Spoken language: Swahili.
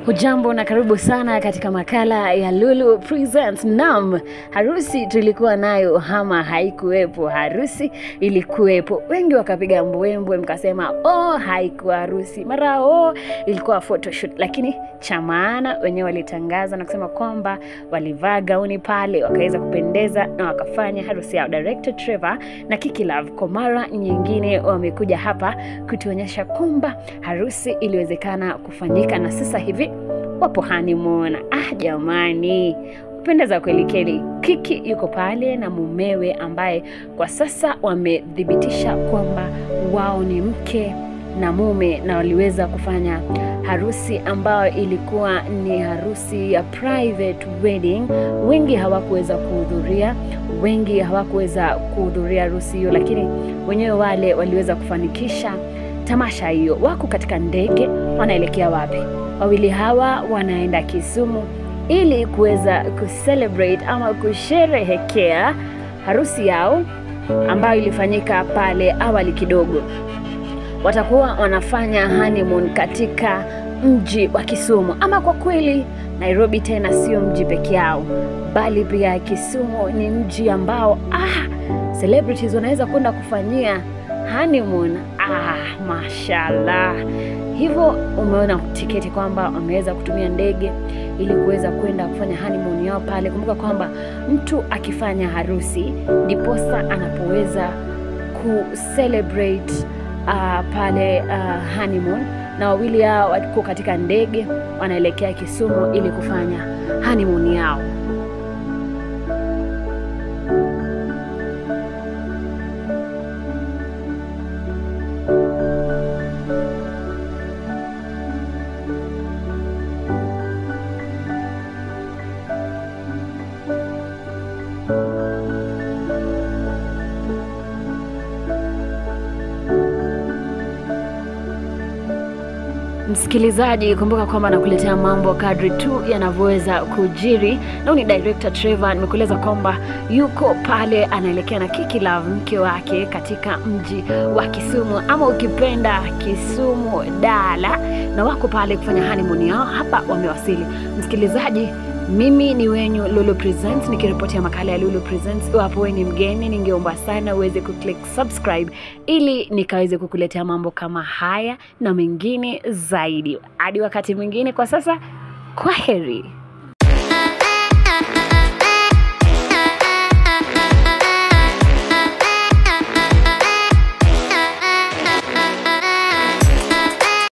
Hujambo na karibu sana katika makala ya Lulu Presents. Naam, harusi tulikuwa nayo ama haikuwepo, harusi ilikuwepo. Wengi wakapiga mbwembwe mkasema haikuwa harusi, mara ilikuwa photoshoot. Lakini cha maana wenyewe walitangaza na kusema kwamba walivaa gauni pale, wakaweza kupendeza na wakafanya harusi yao. Director Trevor na Kiki Love kwa mara nyingine wamekuja hapa kutuonyesha kwamba harusi iliwezekana kufanyika na sasa hivi wapo honeymoon. Jamani, upendeza kweli kweli. Kiki yuko pale na mumewe ambaye kwa sasa wamedhibitisha kwamba wao ni mke na mume, na waliweza kufanya harusi ambayo ilikuwa ni harusi ya private wedding. Wengi hawakuweza kuhudhuria harusi hiyo, lakini wenyewe wale waliweza kufanikisha tamasha hiyo. Wako katika ndege, wanaelekea wapi? Wawili hawa wanaenda Kisumu ili kuweza kucelebrate ama kusherehekea harusi yao ambayo ilifanyika pale awali kidogo. Watakuwa wanafanya honeymoon katika mji wa Kisumu. Ama kwa kweli Nairobi tena sio mji peke yao, bali pia Kisumu ni mji ambao celebrities wanaweza kwenda kufanyia honeymoon. Mashallah. Hivyo umeona tiketi kwamba wameweza kutumia ndege ili kuweza kwenda kufanya honeymoon yao pale. Kumbuka kwamba mtu akifanya harusi ndiposa anapoweza kucelebrate pale honeymoon, na wawili hao wako katika ndege wanaelekea Kisumu ili kufanya honeymoon yao. Msikilizaji, kumbuka kwamba nakuletea mambo kadri tu yanavyoweza kujiri. Na ni Director Trevor, nimekueleza kwamba yuko pale anaelekea na Kiki Love mke wake katika mji wa Kisumu, ama ukipenda Kisumu Dala, na wako pale kufanya honeymoon yao. Hapa wamewasili. Msikilizaji, mimi ni wenyu Lulu Presents nikiripotia makala ya Lulu Presents. Iwapo wewe ni mgeni, ningeomba sana uweze kuclick subscribe ili nikaweze kukuletea mambo kama haya na mengine zaidi. Hadi wakati mwingine, kwa sasa kwaheri.